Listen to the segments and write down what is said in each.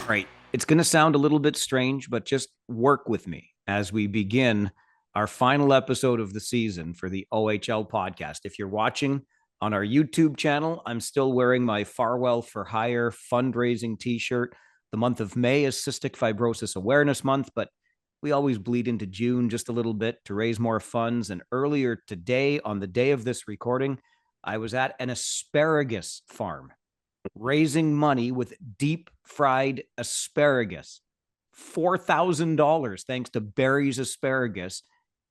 Right. It's going to sound a little bit strange, but just work with me as we begin our final episode of the season for the OHL podcast. If you're watching on our YouTube channel, I'm still wearing my Farwell for Hire fundraising t-shirt. The month of May is Cystic Fibrosis Awareness Month, but we always bleed into June just a little bit to raise more funds. And earlier today, on the day of this recording, I was at an asparagus farm raising money with deep fried asparagus. $4,000 thanks to Barry's Asparagus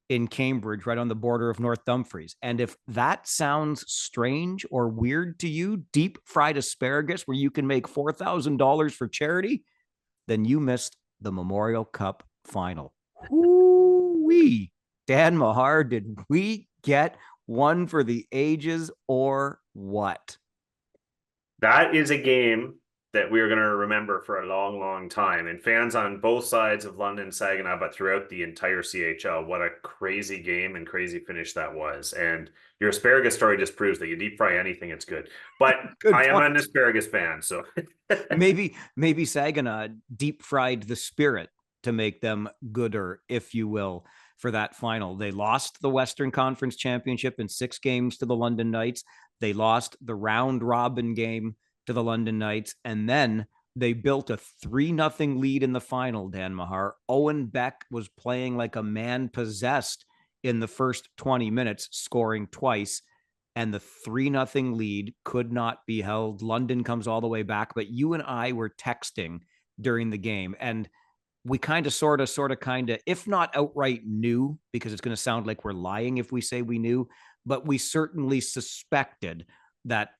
in Cambridge, right on the border of North Dumfries. And if that sounds strange or weird to you, deep fried asparagus where you can make $4,000 for charity, then you missed the Memorial Cup final. Whoo-wee. Dan Mahar, did we get one for the ages or what? That is a game that we are going to remember for a long, long time. And fans on both sides of London, Saginaw, but throughout the entire CHL, what a crazy game and crazy finish that was. And your asparagus story just proves that you deep fry anything, it's good. But Good I am point. an asparagus fan, so maybe Saginaw deep fried the spirit to make them gooder, if you will, for that final. They lost the Western Conference Championship in 6 games to the London Knights. They lost the round robin game to the London Knights, and then they built a 3-0 lead in the final, Dan Mahar. Owen Beck was playing like a man possessed in the first 20 minutes, scoring twice, and the 3-0 lead could not be held. London comes all the way back, but you and I were texting during the game, and we kind of, sort of, if not outright knew, because it's going to sound like we're lying if we say we knew, but we certainly suspected that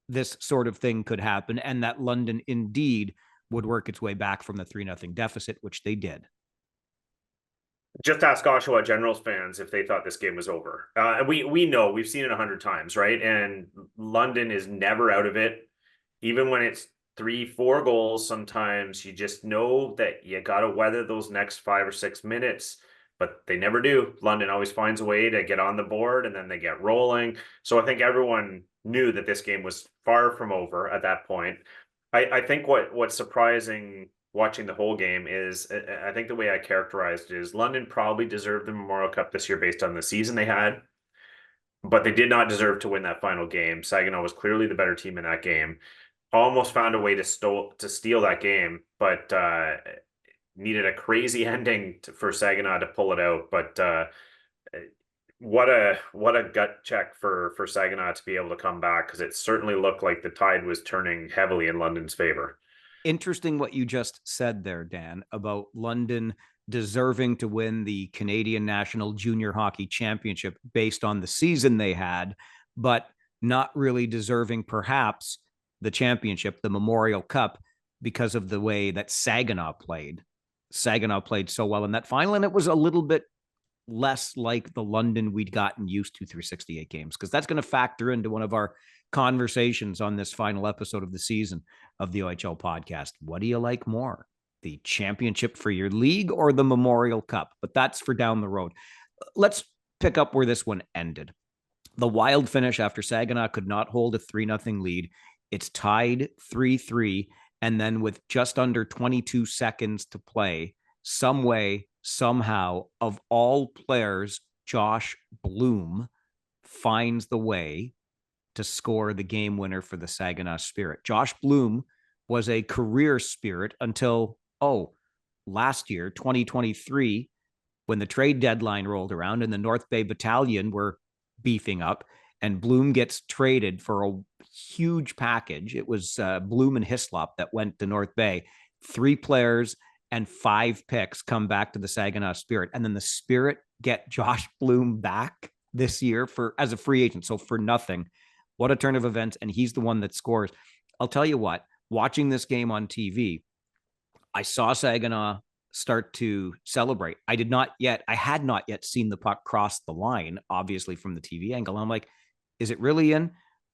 this sort of thing could happen and that London indeed would work its way back from the 3-0 deficit, which they did. just ask Oshawa Generals fans if they thought this game was over. We know, we've seen it 100 times, right? And London is never out of it. Even when it's 3-4 goals, sometimes you just know that you got to weather those next 5 or 6 minutes, but they never do. London always finds a way to get on the board and then they get rolling. So I think everyone knew that this game was far from over at that point. I think what's surprising watching the whole game is, I think the way I characterized it is, London probably deserved the Memorial Cup this year based on the season they had, but they did not deserve to win that final game. Saginaw was clearly the better team in that game. Almost found a way to steal that game, but needed a crazy ending for Saginaw to pull it out. But what a gut check for Saginaw to be able to come back, because it certainly looked like the tide was turning heavily in London's favor. Interesting what you just said there, Dan, about London deserving to win the Canadian National Junior Hockey Championship based on the season they had, but not really deserving perhaps the championship, the Memorial Cup, because of the way that Saginaw played. Saginaw played so well in that final, and it was a little bit less like the London we'd gotten used to through 68 games, because that's going to factor into one of our conversations on this final episode of the season of the OHL podcast. What do you like more, the championship for your league or the Memorial Cup? But that's for down the road. Let's pick up where this one ended. The wild finish after Saginaw could not hold a 3-0 lead. It's tied 3-3. And then with just under 22 seconds to play, some way, somehow, of all players, Josh Bloom finds the way to score the game winner for the Saginaw Spirit. Josh Bloom was a career Spirit until, last year, 2023, when the trade deadline rolled around and the North Bay Battalion were beefing up, and Bloom gets traded for a huge package. It was Bloom and Hislop that went to North Bay. 3 players and 5 picks come back to the Saginaw Spirit. And then the Spirit get Josh Bloom back this year as a free agent. So for nothing. What a turn of events. And he's the one that scores. I'll tell you what, watching this game on TV, I saw Saginaw start to celebrate. I had not yet seen the puck cross the line, obviously from the TV angle. And I'm like, is it really in?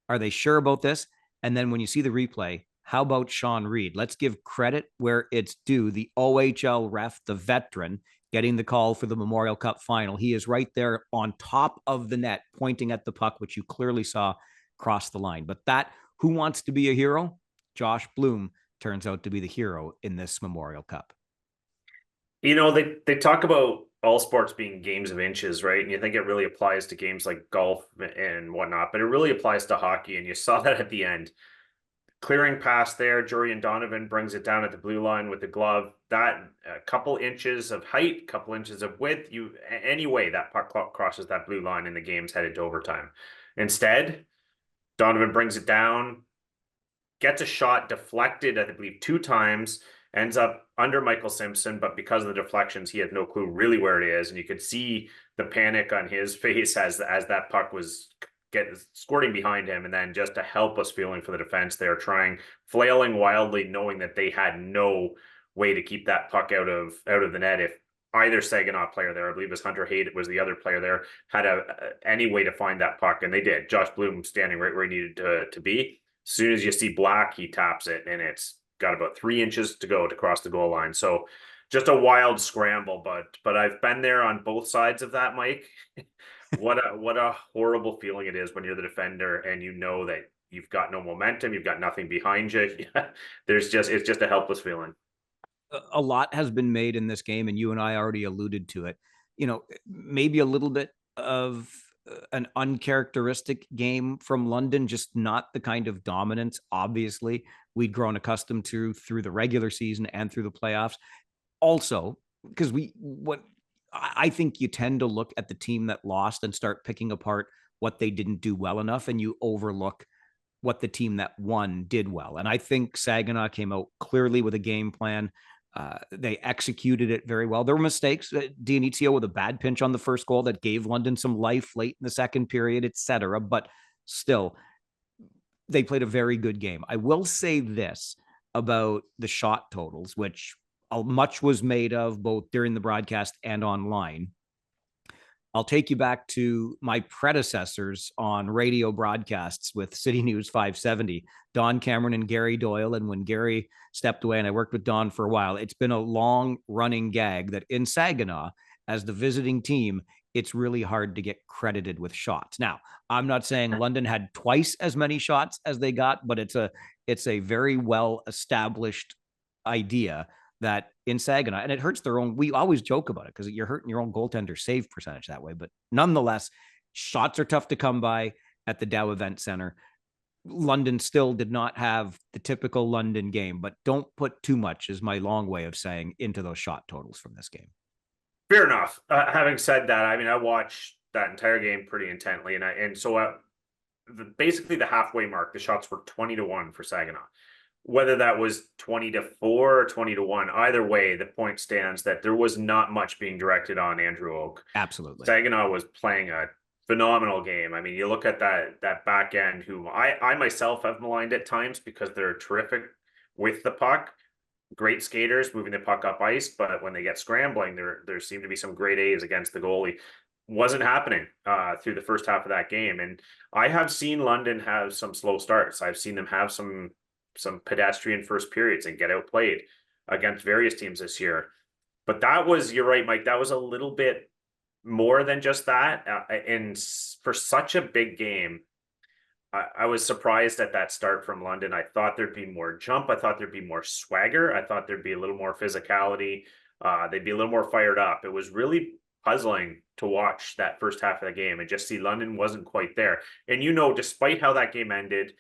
Are they sure about this? And then when you see the replay, how about Sean Reed? Let's give credit where it's due. The OHL ref, the veteran, getting the call for the Memorial Cup final. He is right there on top of the net, pointing at the puck, which you clearly saw cross the line. But that, who wants to be a hero? Josh Bloom turns out to be the hero in this Memorial Cup. You know, they talk about all sports being games of inches, right? And you think it really applies to games like golf and whatnot, but it really applies to hockey. And you saw that at the end. Clearing pass there, Jorian Donovan brings it down at the blue line with the glove. That a couple inches of height, couple inches of width, any way that puck crosses that blue line and the game's headed to overtime. Instead, Donovan brings it down, gets a shot deflected, I believe, 2 times, ends up under Michael Simpson, but because of the deflections, he had no clue really where it is. And you could see the panic on his face as that puck was squirting behind him. And then just a helpless feeling for the defense there, flailing wildly, knowing that they had no way to keep that puck out of the net. If either Saginaw player there, I believe it was Hunter Hayden was the other player there, had any way to find that puck, and they did. Josh Bloom standing right where he needed to be. As soon as you see Black, he taps it, and it's got about 3 inches to go to cross the goal line. So just a wild scramble, but I've been there on both sides of that, Mike. What a horrible feeling it is when you're the defender and you know that you've got no momentum, you've got nothing behind you. It's just a helpless feeling. A lot has been made in this game, and you and I already alluded to it. You know, maybe a little bit of an uncharacteristic game from London, just not the kind of dominance, obviously, we'd grown accustomed to through the regular season and through the playoffs. Also, because I think you tend to look at the team that lost and start picking apart what they didn't do well enough, and you overlook what the team that won did well. And I think Saginaw came out clearly with a game plan. They executed it very well. There were mistakes. Dionisio with a bad pinch on the first goal that gave London some life late in the second period, etc. But still, they played a very good game. I will say this about the shot totals, which much was made of both during the broadcast and online. I'll take you back to my predecessors on radio broadcasts with City News 570, Don Cameron and Gary Doyle. And when Gary stepped away, and I worked with Don for a while, it's been a long running gag that in Saginaw, as the visiting team, it's really hard to get credited with shots. Now, I'm not saying London had twice as many shots as they got, but it's a very well established idea that in Saginaw, and it hurts their own. We always joke about it because you're hurting your own goaltender save percentage that way. But nonetheless, shots are tough to come by at the Dow Event Center. London still did not have the typical London game, but don't put too much, is my long way of saying, into those shot totals from this game. Fair enough. Having said that, I mean, I watched that entire game pretty intently, and so basically the halfway mark, the shots were 20-1 for Saginaw. Whether that was 20-4 or 20-1, either way, the point stands that there was not much being directed on Andrew Oak. Absolutely. Saginaw was playing a phenomenal game. I mean, you look at that back end, who I myself have maligned at times because they're terrific with the puck. Great skaters moving the puck up ice, but when they get scrambling, there seem to be some great A's against the goalie. Wasn't happening through the first half of that game. And I have seen London have some slow starts. I've seen them have some pedestrian first periods and get outplayed against various teams this year. But you're right, Mike, that was a little bit more than just that. And for such a big game, I was surprised at that start from London. I thought there'd be more jump. I thought there'd be more swagger. I thought there'd be a little more physicality. They'd be a little more fired up. It was really puzzling to watch that first half of the game and just see London wasn't quite there. And despite how that game ended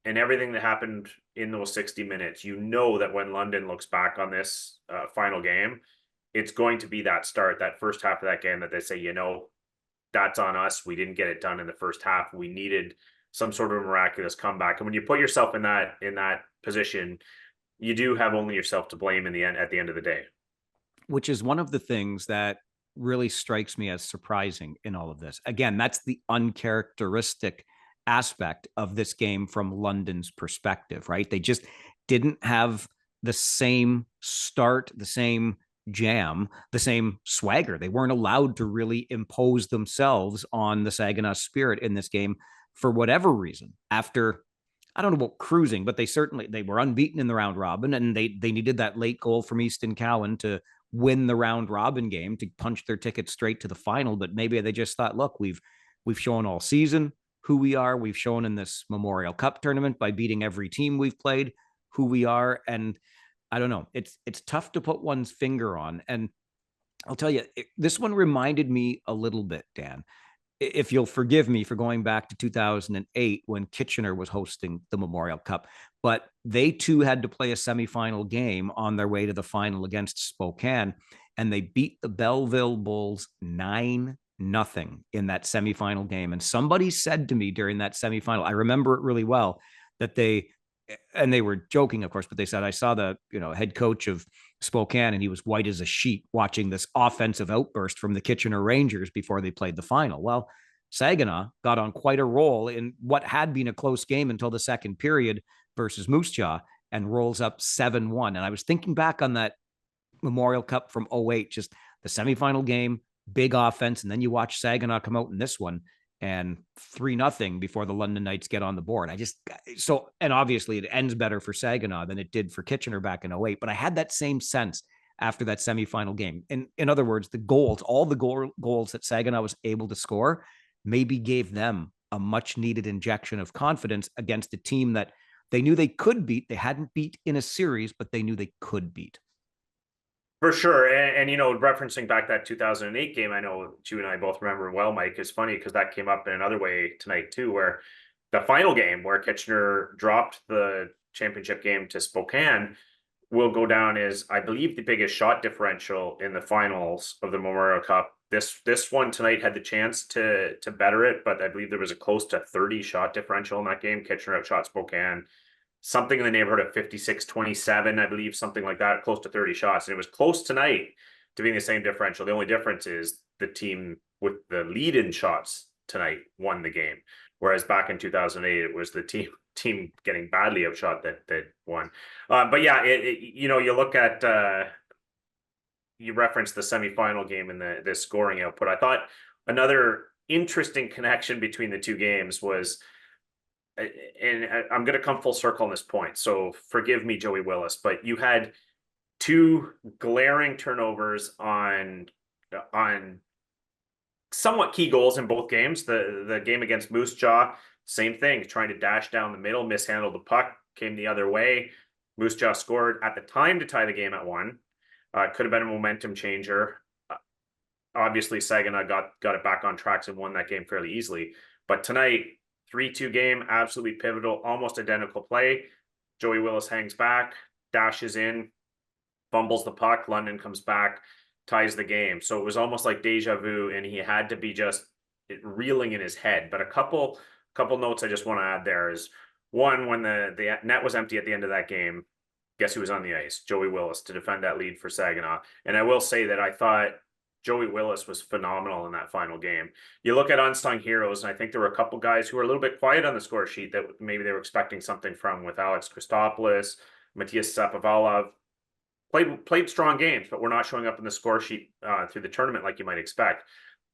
and everything that happened in those 60 minutes, that when London looks back on this final game, it's going to be that first half of that game that they say, that's on us. We didn't get it done in the first half. We needed some sort of miraculous comeback. And when you put yourself in that position, you do have only yourself to blame at the end of the day. Which is one of the things that really strikes me as surprising in all of this. Again, that's the uncharacteristic aspect of this game from London's perspective, right? They just didn't have the same start, the same jam, the same swagger. They weren't allowed to really impose themselves on the Saginaw Spirit in this game for whatever reason. After, I don't know about cruising, but they were unbeaten in the round robin, and they needed that late goal from Easton Cowan to win the round robin game to punch their ticket straight to the final. But maybe they just thought, look, we've shown all season who we are. We've shown in this Memorial Cup tournament by beating every team we've played who we are. And I don't know, it's tough to put one's finger on. And I'll tell you, this one reminded me a little bit, Dan, if you'll forgive me for going back to 2008 when Kitchener was hosting the Memorial Cup, but they too had to play a semifinal game on their way to the final against Spokane, and they beat the Belleville Bulls 9-0 in that semifinal game. And somebody said to me during that semifinal, I remember it really well, that they were joking, of course, but they said, I saw the, head coach of Spokane and he was white as a sheet watching this offensive outburst from the Kitchener Rangers before they played the final. Well, Saginaw got on quite a roll in what had been a close game until the second period versus Moose Jaw and rolls up 7-1. And I was thinking back on that Memorial Cup from 08, just the semifinal game, big offense. And then you watch Saginaw come out in this one and 3-0 before the London Knights get on the board. And obviously it ends better for Saginaw than it did for Kitchener back in 08, but I had that same sense after that semifinal game. In other words, the goals, all the goals that Saginaw was able to score maybe gave them a much needed injection of confidence against a team that they knew they could beat. They hadn't beat in a series, but they knew they could beat. For sure. And referencing back that 2008 game, I know you and I both remember well, Mike, is funny because that came up in another way tonight too, where the final game where Kitchener dropped the championship game to Spokane will go down as, I believe, the biggest shot differential in the finals of the Memorial Cup. This one tonight had the chance to better it, but I believe there was a close to 30 shot differential in that game. Kitchener outshot Spokane something in the neighborhood of 56-27, I believe, something like that, close to 30 shots. And it was close tonight to being the same differential. The only difference is the team with the lead in shots tonight won the game. Whereas back in 2008, it was the team getting badly outshot that won. But yeah, you look at, you referenced the semifinal game and the scoring output. I thought another interesting connection between the two games was, and I'm going to come full circle on this point, so forgive me, Joey Willis, but you had two glaring turnovers on somewhat key goals in both games. The game against Moose Jaw, same thing, trying to dash down the middle, mishandled the puck, came the other way. Moose Jaw scored at the time to tie the game at 1. Could have been a momentum changer. Obviously, Saginaw got it back on tracks and won that game fairly easily. But tonight, 3-2 game, absolutely pivotal, almost identical play. Joey Willis hangs back, dashes in, fumbles the puck. London comes back, ties the game. So it was almost like deja vu, and he had to be just reeling in his head. But a couple notes I just want to add there is, one, when the net was empty at the end of that game, guess who was on the ice? Joey Willis to defend that lead for Saginaw. And I will say that I thought Joey Willis was phenomenal in that final game. You look at unsung heroes, and I think there were a couple guys who were a little bit quiet on the score sheet that maybe they were expecting something from, with Alex Christopoulos, Matthias Sapovalov. Played strong games, but we're not showing up in the score sheet through the tournament like you might expect.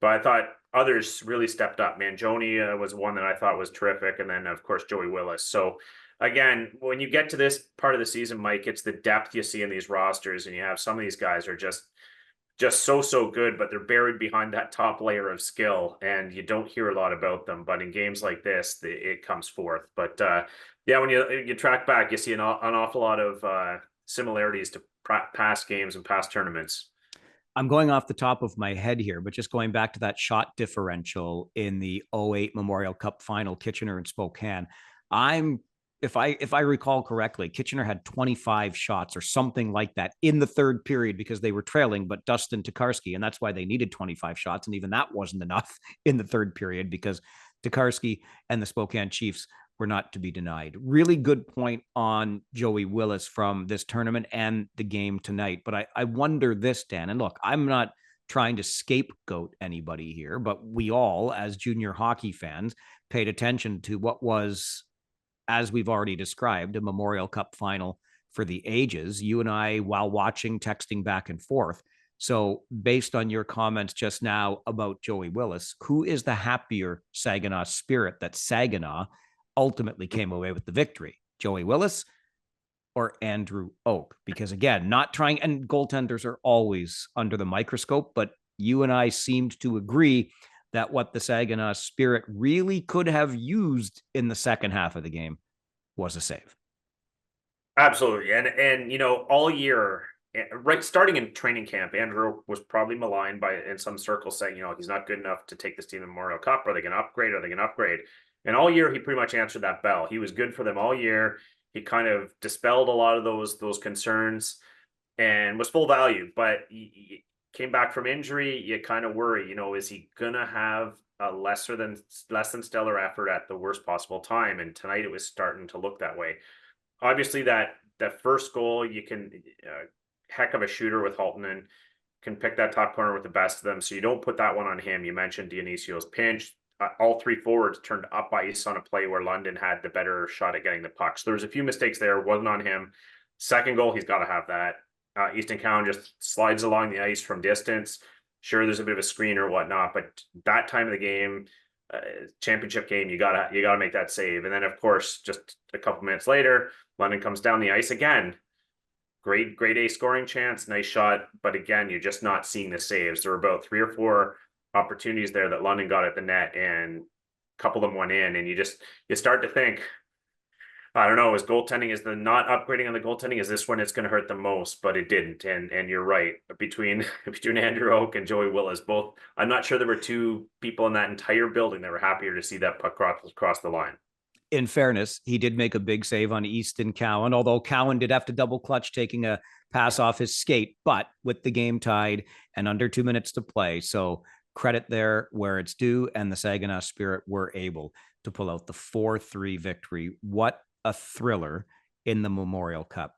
But I thought others really stepped up. Mangione was one that I thought was terrific, and then, of course, Joey Willis. So, again, when you get to this part of the season, Mike, it's the depth you see in these rosters, and you have some of these guys are just so good, but they're buried behind that top layer of skill, and you don't hear a lot about them. But in games like this, it comes forth. But yeah, when you track back, you see an awful lot of similarities to past games and past tournaments. I'm going off the top of my head here, but just going back to that shot differential in the 08 Memorial Cup final, Kitchener and Spokane. If I recall correctly, Kitchener had 25 shots or something like that in the third period because they were trailing, but Dustin Tokarski, and that's why they needed 25 shots. And even that wasn't enough in the third period because Tokarski and the Spokane Chiefs were not to be denied. Really good point on Joey Willis from this tournament and the game tonight. But I wonder this, Dan, and look, I'm not trying to scapegoat anybody here, but we all, as junior hockey fans, paid attention to what was, as we've already described, a Memorial Cup final for the ages. You and I, while watching, texting back and forth. So based on your comments just now about Joey Willis, who is the happier Saginaw Spirit that Saginaw ultimately came away with the victory? Joey Willis or Andrew Oak? Because again, not trying, and goaltenders are always under the microscope, but you and I seemed to agree that what the Saginaw Spirit really could have used in the second half of the game was a save. Absolutely. And all year, right, starting in training camp, Andrew was probably maligned by in some circles saying, he's not good enough to take this team in Memorial Cup. Are they going to upgrade? Are they going to upgrade? And all year he pretty much answered that bell. He was good for them all year. He kind of dispelled a lot of those concerns and was full value, but he came back from injury. You kind of worry, is he gonna have a less than stellar effort at the worst possible time? And tonight it was starting to look that way. Obviously, that first goal, you can heck of a shooter with Haltonen, can pick that top corner with the best of them. So you don't put that one on him. You mentioned Dionisio's pinch. All three forwards turned up ice on a play where London had the better shot at getting the puck. So there was a few mistakes there. Wasn't on him. Second goal, he's got to have that. Easton Cowan just slides along the ice from distance. Sure, there's a bit of a screen or whatnot, but that time of the game, championship game, you gotta make that save. And then, of course, just a couple minutes later, London comes down the ice again. Great A scoring chance, nice shot, but again, you're just not seeing the saves. There were about 3 or 4 opportunities there that London got at the net, and a couple of them went in, and you start to think, I don't know, is the not upgrading on the goaltending, is this when it's going to hurt the most? But it didn't, and you're right. Between Andrew Oak and Joey Willis, both, I'm not sure there were 2 people in that entire building that were happier to see that puck cross the line. In fairness, he did make a big save on Easton Cowan, although Cowan did have to double clutch taking a pass off his skate, but with the game tied and under 2 minutes to play. So credit there where it's due, and the Saginaw Spirit were able to pull out the 4-3 victory. What a thriller in the Memorial Cup.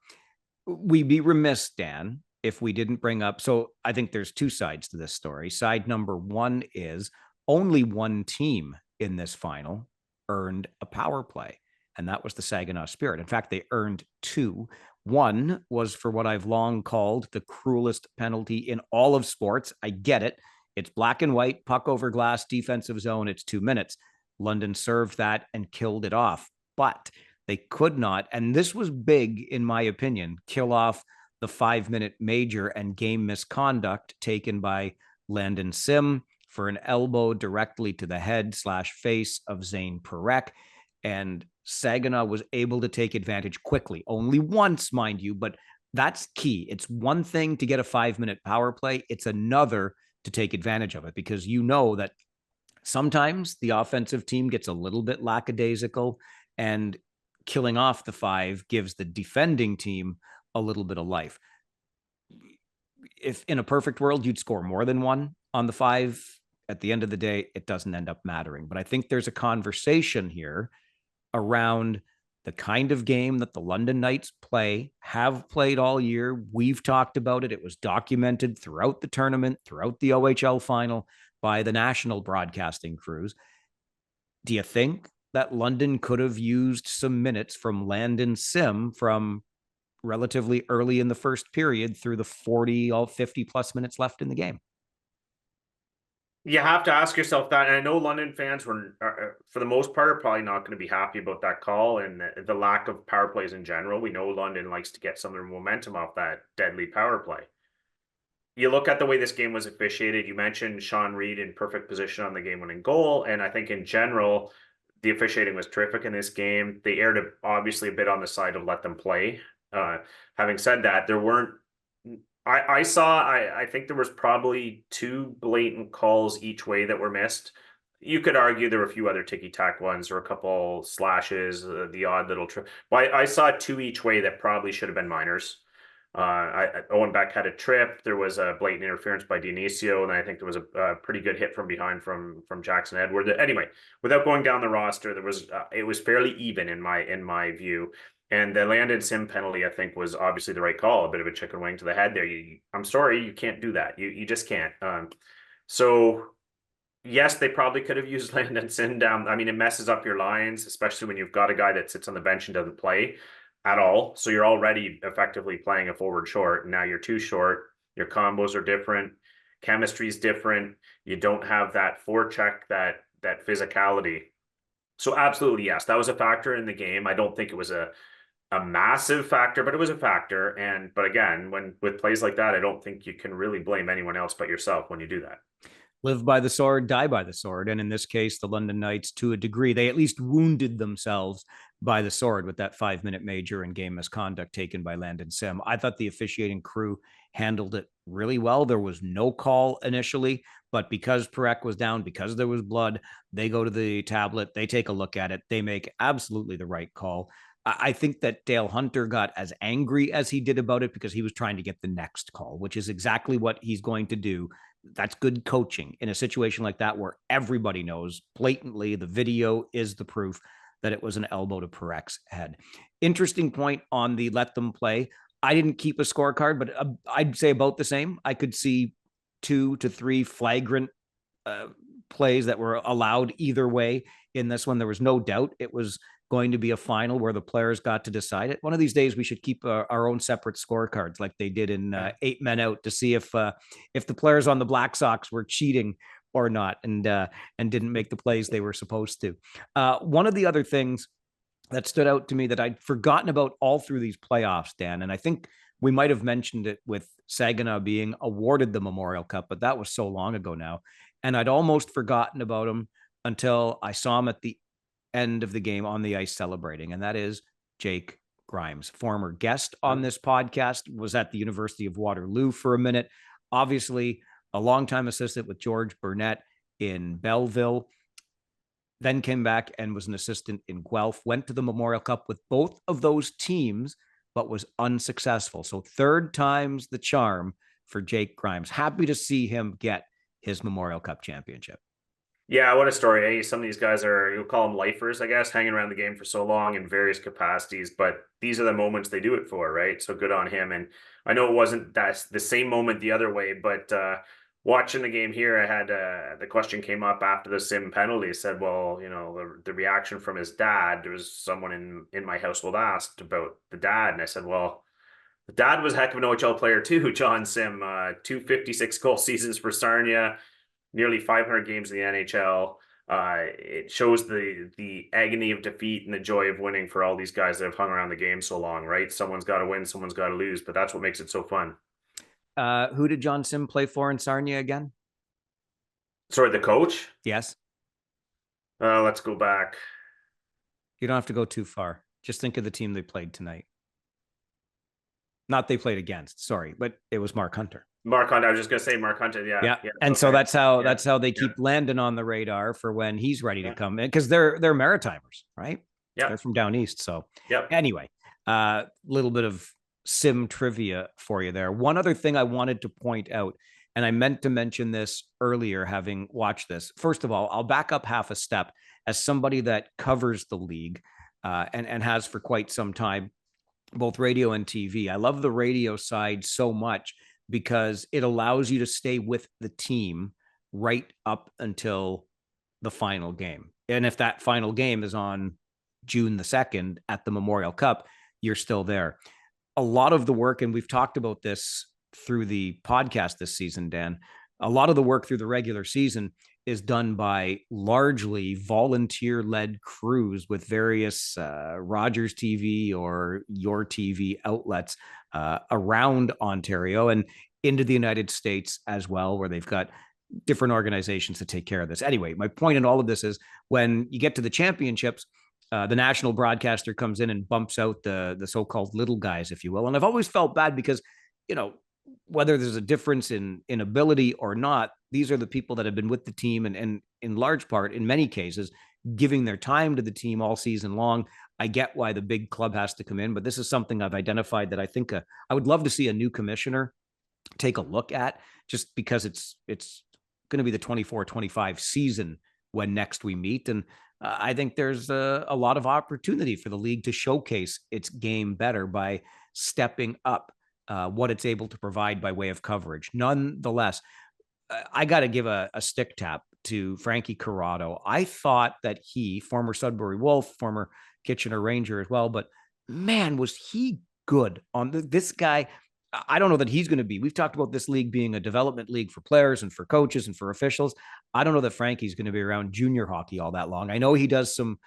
We'd be remiss, Dan, if we didn't bring up. So I think there's 2 sides to this story. Side number 1 is only one team in this final earned a power play, and that was the Saginaw Spirit. In fact, they earned 2. One was for what I've long called the cruelest penalty in all of sports. I get it. It's black and white, puck over glass, defensive zone. It's 2 minutes. London served that and killed it off. But they could not, and this was big, in my opinion, kill off the 5-minute major and game misconduct taken by Landon Sim for an elbow directly to the head/face of Zane Parekh. And Saginaw was able to take advantage quickly, only once, mind you, but that's key. It's one thing to get a 5-minute power play. It's another to take advantage of it, because that sometimes the offensive team gets a little bit lackadaisical, and killing off the 5 gives the defending team a little bit of life. If in a perfect world, you'd score more than 1 on the 5, at the end of the day, it doesn't end up mattering. But I think there's a conversation here around the kind of game that the London Knights have played all year. We've talked about it. It was documented throughout the tournament, throughout the OHL final by the national broadcasting crews. Do you think that London could have used some minutes from Landon Sim from relatively early in the first period through the 50 plus minutes left in the game? You have to ask yourself that. And I know London fans were, for the most part, are probably not going to be happy about that call and the lack of power plays in general. We know London likes to get some of their momentum off that deadly power play. You look at the way this game was officiated. You mentioned Sean Reed in perfect position on the game-winning goal. And I think in general, the officiating was terrific in this game. They erred obviously a bit on the side of let them play. Having said that, there weren't, I think there was probably 2 blatant calls each way that were missed. You could argue there were a few other ticky-tack ones or a couple slashes, the odd little trip. But I saw 2 each way that probably should have been minors. Owen Beck had a trip. There was a blatant interference by Dionisio, and I think there was a pretty good hit from behind from Jackson Edward. Anyway, without going down the roster, it was fairly even in my view. And the Landon Sim penalty, I think, was obviously the right call. A bit of a chicken wing to the head there. I'm sorry, you can't do that. You just can't. So yes, they probably could have used Landon Sim down. I mean, it messes up your lines, especially when you've got a guy that sits on the bench and doesn't play at all. So you're already effectively playing a forward short. Now you're too short. Your combos are different. Chemistry is different. You don't have that forecheck, that physicality. So absolutely, yes, that was a factor in the game. I don't think it was a massive factor, but it was a factor. But again, with plays like that, I don't think you can really blame anyone else but yourself when you do that. Live by the sword, die by the sword. And in this case, the London Knights, to a degree, they at least wounded themselves by the sword with that 5-minute major and game misconduct taken by Landon Sim. I thought the officiating crew handled it really well. There was no call initially, but because Perek was down, because there was blood, they go to the tablet, they take a look at it, they make absolutely the right call. I think that Dale Hunter got as angry as he did about it because he was trying to get the next call, which is exactly what he's going to do. That's good coaching in a situation like that where everybody knows blatantly, the video is the proof that it was an elbow to Perek's head. Interesting point on the let them play. I didn't keep a scorecard, but I'd say about the same. I could see 2 to 3 flagrant plays that were allowed either way in this one. There was no doubt it was going to be a final where the players got to decide it. One of these days, we should keep our own separate scorecards like they did in 8 Men Out to see if the players on the Black Sox were cheating or not and didn't make the plays they were supposed to. One of the other things that stood out to me that I'd forgotten about all through these playoffs, Dan, and I think we might have mentioned it with Saginaw being awarded the Memorial Cup, but that was so long ago now. And I'd almost forgotten about him until I saw him at the end of the game on the ice celebrating, and that is Jake Grimes, former guest on this podcast, was at the University of Waterloo for a minute. Obviously, a longtime assistant with George Burnett in Belleville, then came back and was an assistant in Guelph, went to the Memorial Cup with both of those teams, but was unsuccessful. So 3rd time's the charm for Jake Grimes. Happy to see him get his Memorial Cup championship. Yeah, what a story. Some of these guys are, you'll call them lifers, I guess, hanging around the game for so long in various capacities, but these are the moments they do it for, right? So good on him. And I know it wasn't that the same moment the other way, but watching the game here, I had the question came up after the Sim penalty. It said, well, the reaction from his dad, there was someone in my household asked about the dad. And I said, well, the dad was a heck of an OHL player too, John Sim, 256 goal seasons for Sarnia, nearly 500 games in the NHL. It shows the agony of defeat and the joy of winning for all these guys that have hung around the game so long, right? Someone's got to win, someone's got to lose, but that's what makes it so fun. Who did John Sim play for in Sarnia again? Sorry, the coach? Yes. Let's go back. You don't have to go too far. Just think of the team they played tonight. Not they played against, sorry, but it was Mark Hunter. Mark Hunter. I was just gonna say Mark Hunter. Yeah. And okay. So that's how they keep Landon on the radar for when he's ready to come in, because they're Maritimers, right? Yeah, they're from down east. So anyway, little bit of Sim trivia for you there. One other thing I wanted to point out, and I meant to mention this earlier, having watched this. First of all, I'll back up half a step as somebody that covers the league and has for quite some time, both radio and TV. I love the radio side so much because it allows you to stay with the team right up until the final game. And if that final game is on June the 2nd at the Memorial Cup, you're still there. A lot of the work, and we've talked about this through the podcast this season, Dan, a lot of the work through the regular season is done by largely volunteer-led crews with various Rogers TV or Your TV outlets around Ontario and into the United States as well, where they've got different organizations to take care of this. Anyway, my point in all of this is when you get to the championships, the national broadcaster comes in and bumps out the so-called little guys, if you will. And I've always felt bad because, whether there's a difference in ability or not, these are the people that have been with the team and in large part, in many cases, giving their time to the team all season long. I get why the big club has to come in, but this is something I've identified that I think I would love to see a new commissioner take a look at, just because it's going to be the 24-25 season when next we meet. And I think there's a lot of opportunity for the league to showcase its game better by stepping up what it's able to provide by way of coverage. Nonetheless, I got to give a stick tap to Frankie Corrado. I thought that he, former Sudbury Wolf, former Kitchener Ranger as well, but man, was he good on this guy. I don't know that he's going to be. We've talked about this league being a development league for players and for coaches and for officials. I don't know that Frankie's going to be around junior hockey all that long. I know he does some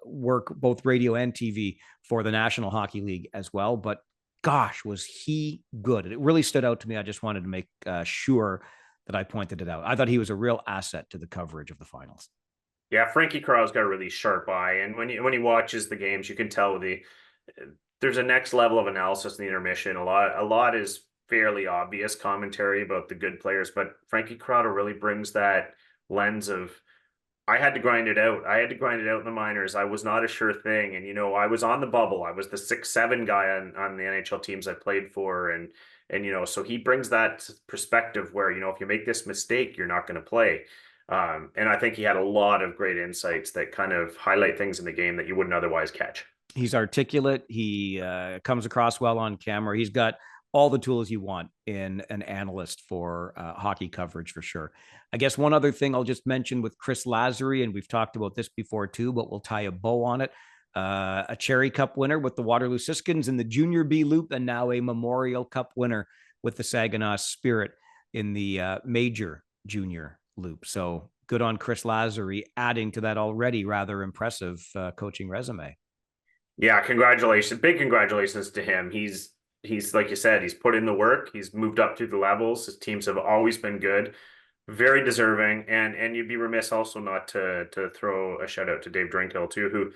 work, both radio and TV, for the National Hockey League as well, but gosh, was he good. It really stood out to me. I just wanted to make sure that I pointed it out. I thought he was a real asset to the coverage of the finals. Yeah, Frankie Carl's got a really sharp eye, and when he watches the games, you can tell there's a next level of analysis in the intermission. A lot is fairly obvious commentary about the good players, but Frankie Corrado really brings that lens of I had to grind it out. I had to grind it out in the minors. I was not a sure thing, and I was on the bubble. I was the 6-7 guy on the NHL teams I played for, and so he brings that perspective where if you make this mistake, you're not going to play. And I think he had a lot of great insights that kind of highlight things in the game that you wouldn't otherwise catch. He's articulate. He comes across well on camera. He's got all the tools you want in an analyst for hockey coverage for sure. I guess one other thing I'll just mention with Chris Lazary, and we've talked about this before too, but we'll tie a bow on it. A Cherry Cup winner with the Waterloo Siskins in the Junior B Loop, and now a Memorial Cup winner with the Saginaw Spirit in the Major Junior Loop. So good on Chris Lazary, adding to that already rather impressive coaching resume. Yeah, congratulations. Big congratulations to him. He's like you said, he's put in the work. He's moved up through the levels. His teams have always been good, very deserving. And you'd be remiss also not to throw a shout out to Dave Drinkill too, who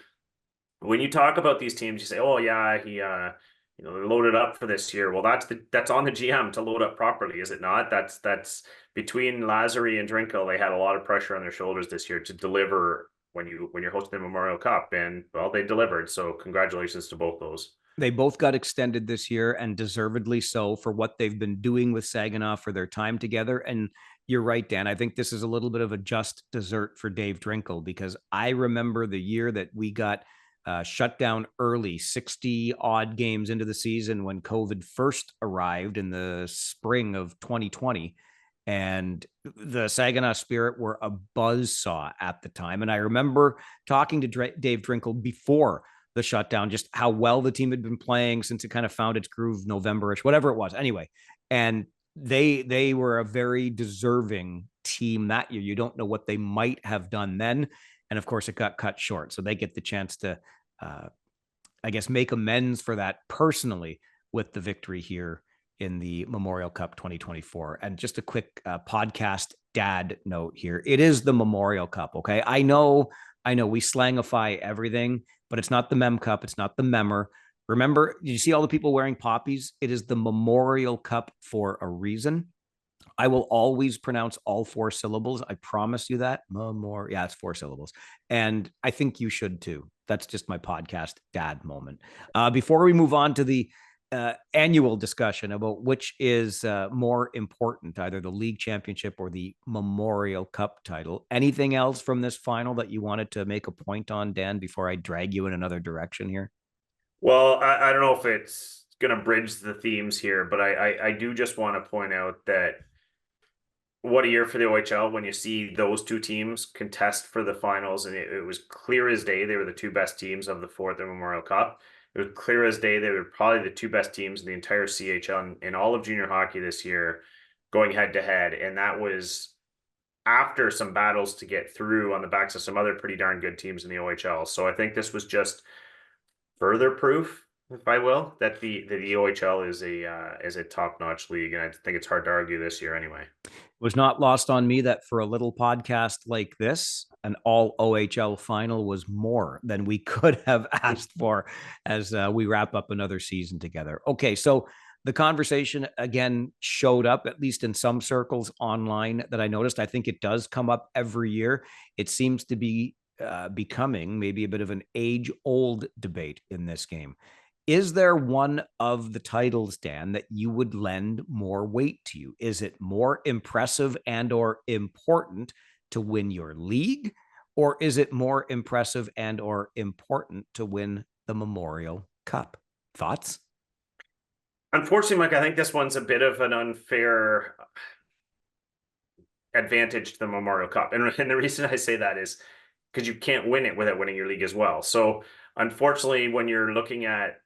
when you talk about these teams, you say, "Oh yeah, he they're loaded up for this year." Well, that's on the GM to load up properly, is it not? That's between Lazary and Drinkill, they had a lot of pressure on their shoulders this year to deliver when you're hosting the Memorial Cup, and well, they delivered. So congratulations to both those. They both got extended this year, and deservedly so, for what they've been doing with Saginaw for their time together. And you're right, Dan. I think this is a little bit of a just dessert for Dave Drinkill, because I remember the year that we got shut down early, 60 odd games into the season when COVID first arrived in the spring of 2020. And the Saginaw Spirit were a buzzsaw at the time. And I remember talking to Dave Drinkill before the shutdown, just how well the team had been playing since it kind of found its groove November-ish, whatever it was. Anyway, and they were a very deserving team that year. You don't know what they might have done then. And of course, it got cut short. So they get the chance to, I guess, make amends for that personally with the victory here in the Memorial Cup 2024. And just a quick podcast dad note here. It is the Memorial Cup, okay? I know we slangify everything, but it's not the Mem Cup. It's not the Memmer. Remember, you see all the people wearing poppies? It is the Memorial Cup for a reason. I will always pronounce all 4 syllables. I promise you that. Yeah, it's 4 syllables. And I think you should too. That's just my podcast dad moment. Before we move on to the annual discussion about which is more important, either the league championship or the Memorial Cup title, anything else from this final that you wanted to make a point on, Dan, before I drag you in another direction here? Well, I don't know if it's going to bridge the themes here, but I do just want to point out that what a year for the OHL when you see those two teams contest for the finals, and it was clear as day they were the two best teams of the fourth Memorial Cup. It was clear as day they were probably the two best teams in the entire CHL in all of junior hockey this year, going head to head, and that was after some battles to get through on the backs of some other pretty darn good teams in the OHL. So I think this was just further proof, if I will, that the OHL is a top-notch league, and I think it's hard to argue this year anyway. It was not lost on me that for a little podcast like this, an all OHL final was more than we could have asked for as we wrap up another season together. Okay, so the conversation again showed up, at least in some circles online that I noticed. I think it does come up every year. It seems to be becoming maybe a bit of an age-old debate in this game. Is there one of the titles, Dan, that you would lend more weight to you? Is it more impressive and or important to win your league? Or is it more impressive and or important to win the Memorial Cup? Thoughts? Unfortunately, Mike, I think this one's a bit of an unfair advantage to the Memorial Cup. And the reason I say that is because you can't win it without winning your league as well. So unfortunately, when you're looking at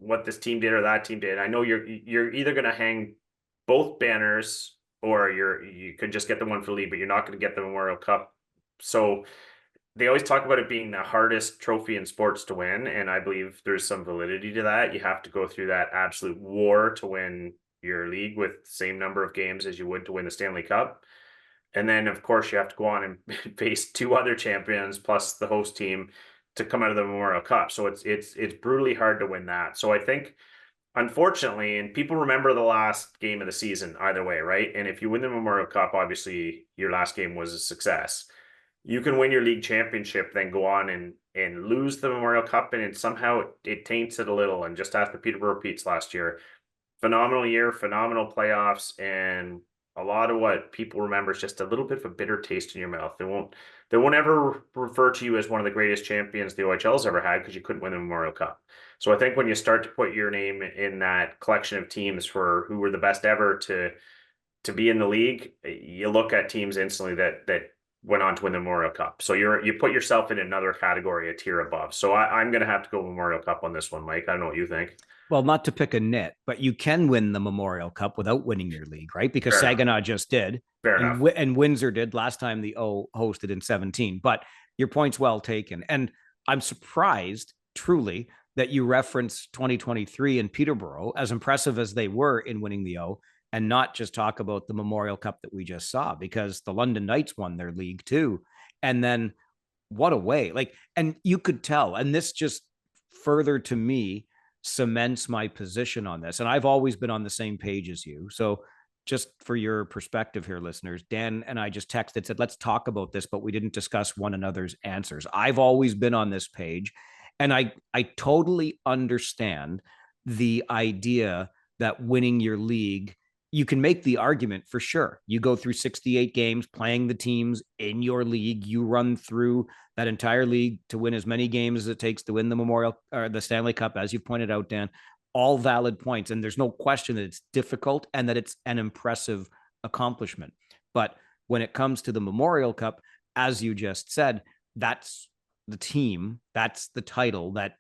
what this team did or that team did, I know you're either going to hang both banners or you could just get the one for the league, but you're not going to get the Memorial Cup. So they always talk about it being the hardest trophy in sports to win, and I believe there's some validity to that. You have to go through that absolute war to win your league with the same number of games as you would to win the Stanley Cup. And then, of course, you have to go on and face two other champions plus the host team to come out of the Memorial Cup. So it's brutally hard to win that. So I think, unfortunately, and people remember the last game of the season either way, right? And if you win the Memorial Cup, obviously your last game was a success. You can win your league championship, then go on and lose the Memorial Cup, and somehow it taints it a little. And just ask the Peterborough Petes last year, phenomenal year, phenomenal playoffs, and a lot of what people remember is just a little bit of a bitter taste in your mouth. They won't ever refer to you as one of the greatest champions the OHL's ever had because you couldn't win the Memorial Cup. So I think when you start to put your name in that collection of teams for who were the best ever to be in the league, you look at teams instantly that went on to win the Memorial Cup. So you put yourself in another category, a tier above. So I'm going to have to go Memorial Cup on this one, Mike. I don't know what you think. Well, not to pick a nit, but you can win the Memorial Cup without winning your league, right? Because Fair enough. Saginaw just did, Fair enough. and Windsor did last time the O hosted in 17. But your point's well taken. And I'm surprised, truly, that you reference 2023 in Peterborough, as impressive as they were in winning the O, and not just talk about the Memorial Cup that we just saw, because the London Knights won their league too. And then what a way. Like, and you could tell, and this just further to me cements my position on this. And I've always been on the same page as you. So just for your perspective here, listeners, Dan and I just texted, said, let's talk about this, but we didn't discuss one another's answers. I've always been on this page, and I totally understand the idea that winning your league, you can make the argument for sure. You go through 68 games playing the teams in your league. You run through that entire league to win as many games as it takes to win the Memorial or the Stanley Cup, as you pointed out, Dan. All valid points. And there's no question that it's difficult and that it's an impressive accomplishment. But when it comes to the Memorial Cup, as you just said, that's the team, that's the title that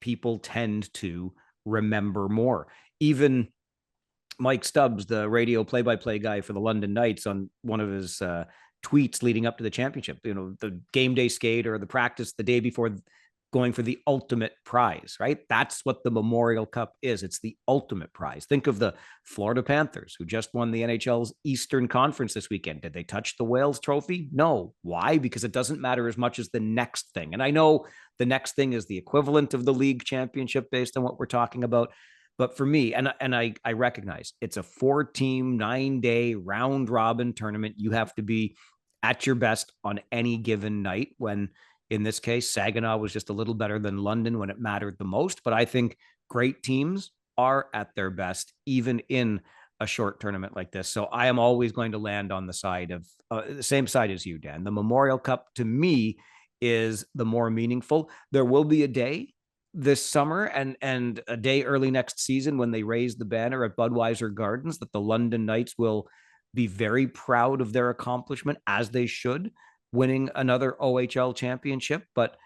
people tend to remember more. Even Mike Stubbs, the radio play-by-play guy for the London Knights, on one of his tweets leading up to the championship, the game day skate or the practice the day before, going for the ultimate prize, right? That's what the Memorial Cup is. It's the ultimate prize. Think of the Florida Panthers, who just won the NHL's Eastern Conference this weekend. Did they touch the Wales Trophy? No. Why? Because it doesn't matter as much as the next thing. And I know the next thing is the equivalent of the league championship based on what we're talking about. But for me, and I recognize it's a 4-team, 9-day round robin tournament. You have to be at your best on any given night, when in this case, Saginaw was just a little better than London when it mattered the most. But I think great teams are at their best, even in a short tournament like this. So I am always going to land on the side of the same side as you, Dan. The Memorial Cup, to me, is the more meaningful. There will be a day this summer and a day early next season when they raise the banner at Budweiser Gardens that the London Knights will be very proud of their accomplishment, as they should, winning another OHL championship. But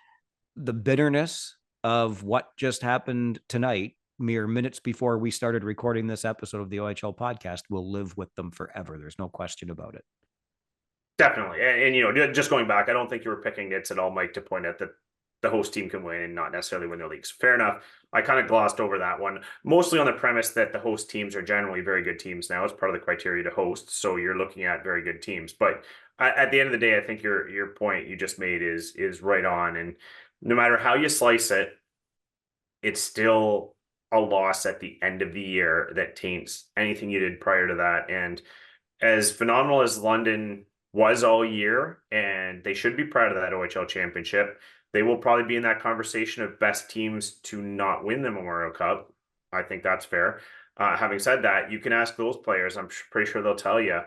the bitterness of what just happened tonight, mere minutes before we started recording this episode of the OHL podcast, will live with them forever. There's no question about it. Definitely. And just going back, I don't think you were picking nits at all, Mike, to point out that the host team can win and not necessarily win their leagues. Fair enough. I kind of glossed over that one, mostly on the premise that the host teams are generally very good teams now. It's part of the criteria to host. So you're looking at very good teams. But at the end of the day, I think your point you just made is right on. And no matter how you slice it, it's still a loss at the end of the year that taints anything you did prior to that. And as phenomenal as London was all year, and they should be proud of that OHL championship, they will probably be in that conversation of best teams to not win the Memorial Cup. I think that's fair. Having said that, you can ask those players. I'm pretty sure they'll tell you.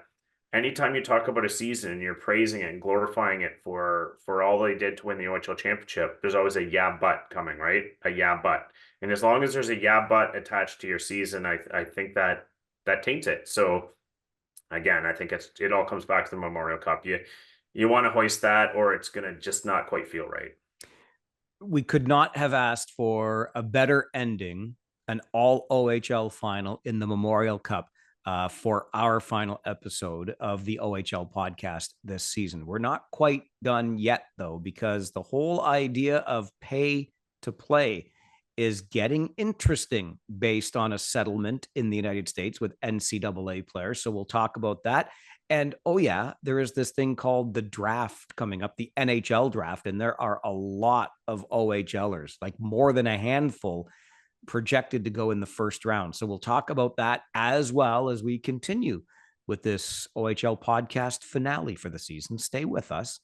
Anytime you talk about a season and you're praising it and glorifying it for all they did to win the OHL championship, there's always a yeah but coming, right? A yeah but. And as long as there's a yeah but attached to your season, I think that taints it. So again, I think it all comes back to the Memorial Cup. You want to hoist that, or it's going to just not quite feel right. We could not have asked for a better ending, an all OHL final in the Memorial Cup, for our final episode of the OHL podcast this season. We're not quite done yet, though, because the whole idea of pay to play is getting interesting based on a settlement in the United States with NCAA players. So we'll talk about that. And oh yeah, there is this thing called the draft coming up, the NHL draft, and there are a lot of OHLers, like more than a handful projected to go in the first round. So we'll talk about that as well as we continue with this OHL podcast finale for the season. Stay with us.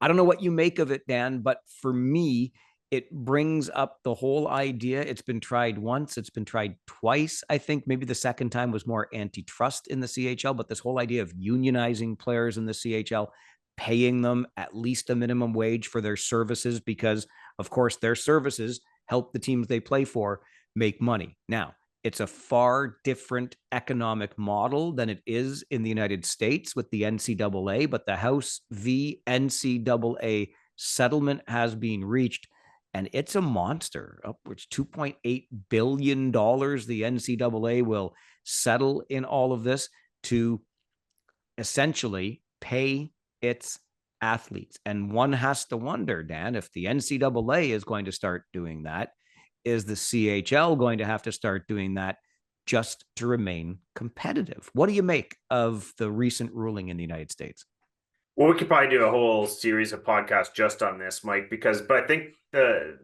I don't know what you make of it, Dan, but for me, it brings up the whole idea. It's been tried once, it's been tried twice. I think maybe the second time was more antitrust in the CHL, but this whole idea of unionizing players in the CHL, paying them at least a minimum wage for their services, because, of course, their services help the teams they play for make money. Now, it's a far different economic model than it is in the United States with the NCAA, but the House v. NCAA settlement has been reached, and it's a monster. Upwards $2.8 billion the NCAA will settle in all of this to essentially pay its athletes. And one has to wonder, Dan, if the NCAA is going to start doing that, is the CHL going to have to start doing that just to remain competitive? What do you make of the recent ruling in the United States? Well, we could probably do a whole series of podcasts just on this, Mike, but I think the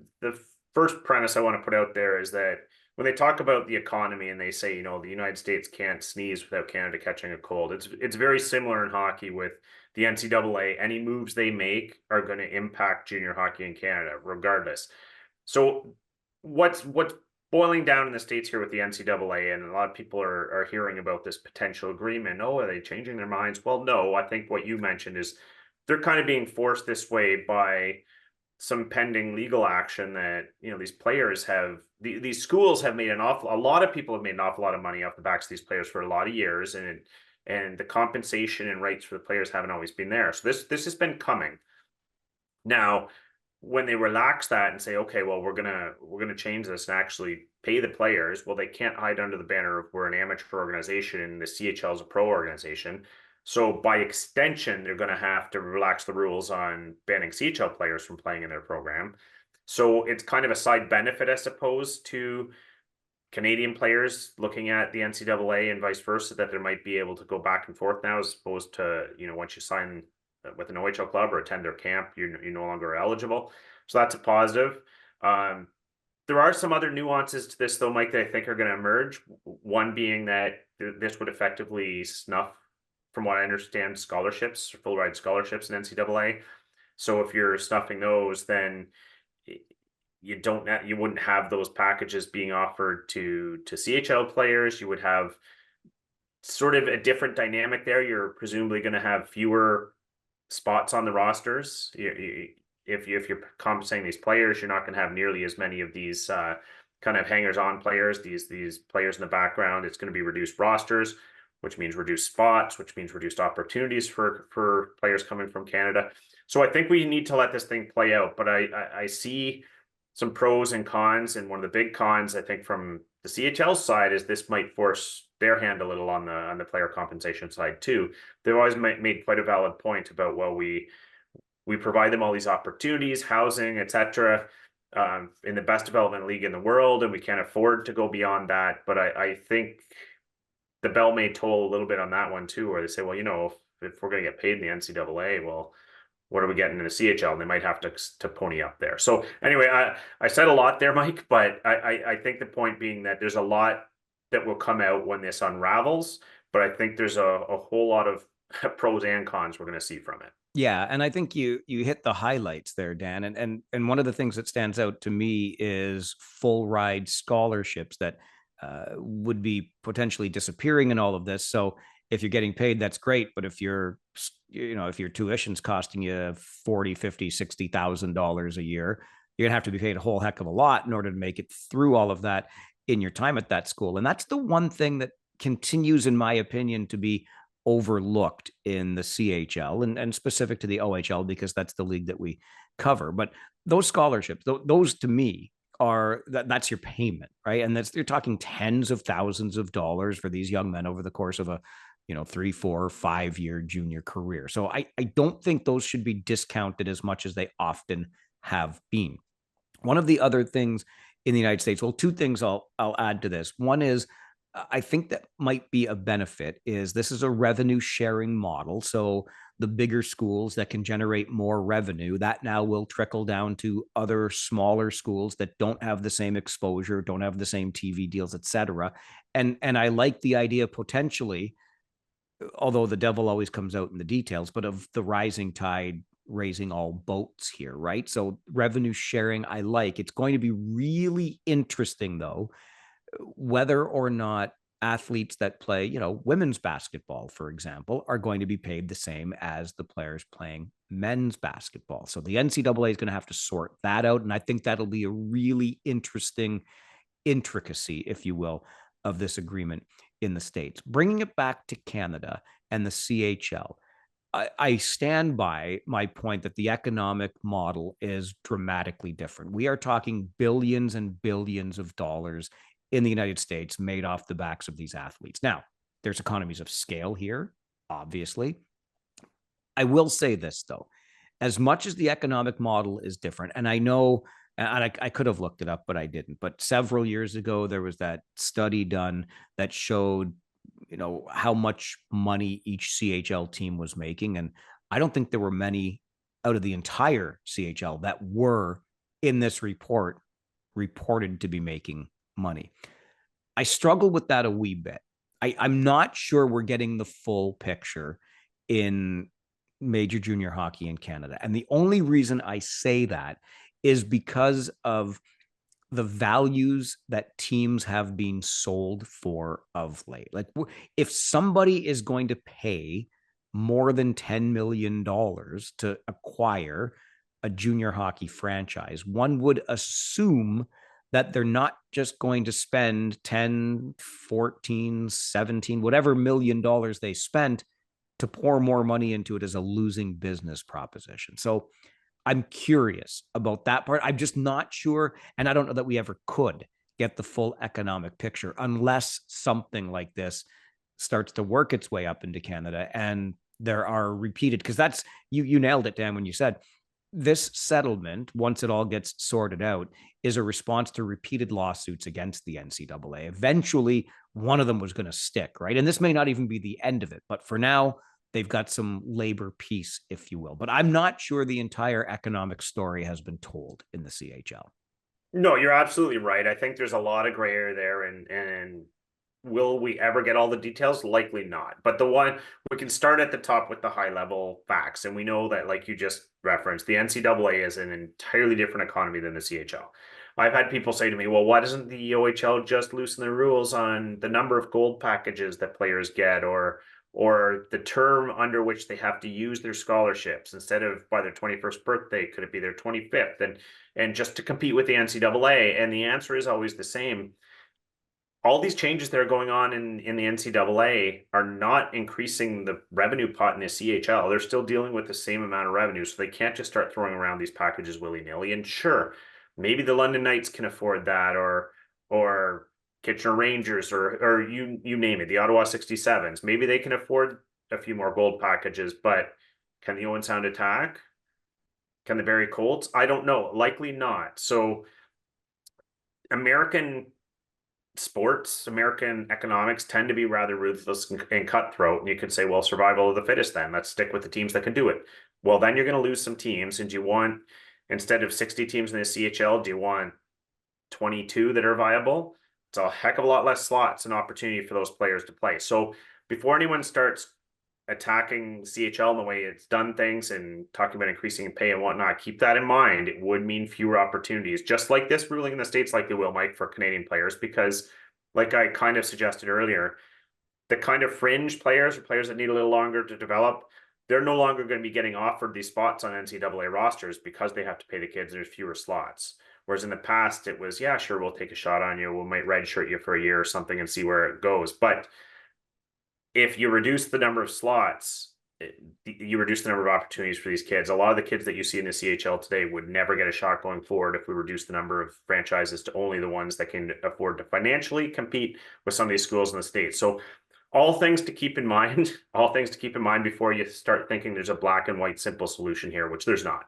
first premise I want to put out there is that when they talk about the economy and they say, the United States can't sneeze without Canada catching a cold, it's very similar in hockey with the NCAA. Any moves they make are going to impact junior hockey in Canada, regardless. So what's boiling down in the States here with the NCAA, and a lot of people are hearing about this potential agreement. Oh, are they changing their minds? Well, no, I think what you mentioned is they're kind of being forced this way by some pending legal action that, these players have, these schools have made a lot of people have made an awful lot of money off the backs of these players for a lot of years, and the compensation and rights for the players haven't always been there. So this has been coming. Now, when they relax that and say, okay, well, we're gonna change this and actually pay the players, well, they can't hide under the banner of we're an amateur organization and the CHL is a pro organization. So by extension, they're going to have to relax the rules on banning CHL players from playing in their program. So it's kind of a side benefit, I suppose, to Canadian players looking at the NCAA and vice versa, that they might be able to go back and forth now, as opposed to, once you sign with an OHL club or attend their camp, you're no longer eligible. So that's a positive. There are some other nuances to this, though, Mike, that I think are going to emerge. One being that this would effectively snuff, from what I understand, scholarships, full ride scholarships in NCAA. So if you're snuffing those, then you wouldn't have those packages being offered to CHL players. You would have sort of a different dynamic there. You're presumably going to have fewer spots on the rosters. If you're compensating these players, you're not going to have nearly as many of these kind of hangers-on players, these players in the background. It's going to be reduced rosters, which means reduced spots, which means reduced opportunities for players coming from Canada. So I think we need to let this thing play out. But I see some pros and cons, and one of the big cons, I think, from the CHL side is this might force their hand a little on the player compensation side too. They've always made quite a valid point about, well, we provide them all these opportunities, housing, etc., in the best development league in the world, and we can't afford to go beyond that. But I think the bell may toll a little bit on that one too, where they say, well, if we're going to get paid in the NCAA, well, what are we getting in the CHL? And they might have to pony up there. So anyway, I said a lot there, Mike, but I think the point being that there's a lot that will come out when this unravels, but I think there's a whole lot of pros and cons we're going to see from it. Yeah, and I think you hit the highlights there, Dan. And one of the things that stands out to me is full ride scholarships that would be potentially disappearing in all of this. So if you're getting paid, that's great. But if if your tuition's costing you $40,000, $50,000, $60,000 a year, you're gonna have to be paid a whole heck of a lot in order to make it through all of that in your time at that school. And that's the one thing that continues, in my opinion, to be overlooked in the CHL and specific to the OHL, because that's the league that we cover. But those scholarships, those to me are that's your payment, right? And you're talking tens of thousands of dollars for these young men over the course of a 3, 4, 5 year junior career. So I don't think those should be discounted as much as they often have been. One of the other things in the United States, well, two things I'll add to this. One is I think that might be a benefit is this is a revenue sharing model. So the bigger schools that can generate more revenue, that now will trickle down to other smaller schools that don't have the same exposure, don't have the same TV deals, et cetera. And I like the idea potentially, although the devil always comes out in the details, but of the rising tide raising all boats here, right? So revenue sharing, I like. It's going to be really interesting though whether or not athletes that play, women's basketball, for example, are going to be paid the same as the players playing men's basketball. So the NCAA is going to have to sort that out. And I think that'll be a really interesting intricacy, if you will, of this agreement in the States. Bringing it back to Canada and the CHL, I stand by my point that the economic model is dramatically different. We are talking billions and billions of dollars in the United States made off the backs of these athletes. Now, there's economies of scale here, obviously. I will say this, though, as much as the economic model is different, and I know, and I could have looked it up, but I didn't. But several years ago, there was that study done that showed how much money each CHL team was making. And I don't think there were many out of the entire CHL that were in this report reported to be making money. I struggle with that a wee bit. I'm not sure we're getting the full picture in major junior hockey in Canada. And the only reason I say that is because of the values that teams have been sold for of late. Like, if somebody is going to pay more than $10 million to acquire a junior hockey franchise, one would assume that they're not just going to spend 10, 14, 17, whatever $1 million they spent to pour more money into it as a losing business proposition. So I'm curious about that part. I'm just not sure. And I don't know that we ever could get the full economic picture unless something like this starts to work its way up into Canada and there are repeated, because that's, you nailed it, Dan, when you said this settlement, once it all gets sorted out, is a response to repeated lawsuits against the NCAA. Eventually, one of them was going to stick, right? And this may not even be the end of it, but for now, they've got some labor peace, if you will. But I'm not sure the entire economic story has been told in the CHL. No, you're absolutely right. I think there's a lot of gray area there, and will we ever get all the details? Likely not. But the one we can start at the top with the high level facts, and we know that, like you just referenced, the NCAA is an entirely different economy than the CHL. I've had people say to me, "Well, why doesn't the OHL just loosen the rules on the number of gold packages that players get, or the term under which they have to use their scholarships instead of by their 21st birthday, could it be their 25th? And just to compete with the NCAA?" And the answer is always the same. All these changes that are going on in the NCAA are not increasing the revenue pot in the CHL. They're still dealing with the same amount of revenue, so they can't just start throwing around these packages willy-nilly. And sure, maybe the London Knights can afford that, or Kitchener Rangers, or you name it, the Ottawa 67s. Maybe they can afford a few more gold packages, but can the Owen Sound Attack? Can the Barrie Colts? I don't know. Likely not. So American sports, American economics tend to be rather ruthless and cutthroat. And you could say, well, survival of the fittest, then let's stick with the teams that can do it. Well, then you're going to lose some teams. And do you want, instead of 60 teams in the CHL, do you want 22 that are viable? It's a heck of a lot less slots and opportunity for those players to play. So before anyone starts attacking CHL and the way it's done things and talking about increasing pay and whatnot, keep that in mind. It would mean fewer opportunities, just like this ruling in the States, like it will, Mike, for Canadian players, because like I kind of suggested earlier, the kind of fringe players or players that need a little longer to develop, they're no longer going to be getting offered these spots on NCAA rosters because they have to pay the kids. There's fewer slots. Whereas in the past, it was, yeah, sure, we'll take a shot on you. We might redshirt you for a year or something and see where it goes. But if you reduce the number of slots, you reduce the number of opportunities for these kids. A lot of the kids that you see in the CHL today would never get a shot going forward if we reduce the number of franchises to only the ones that can afford to financially compete with some of these schools in the States. So all things to keep in mind, all things to keep in mind before you start thinking there's a black and white simple solution here, which there's not.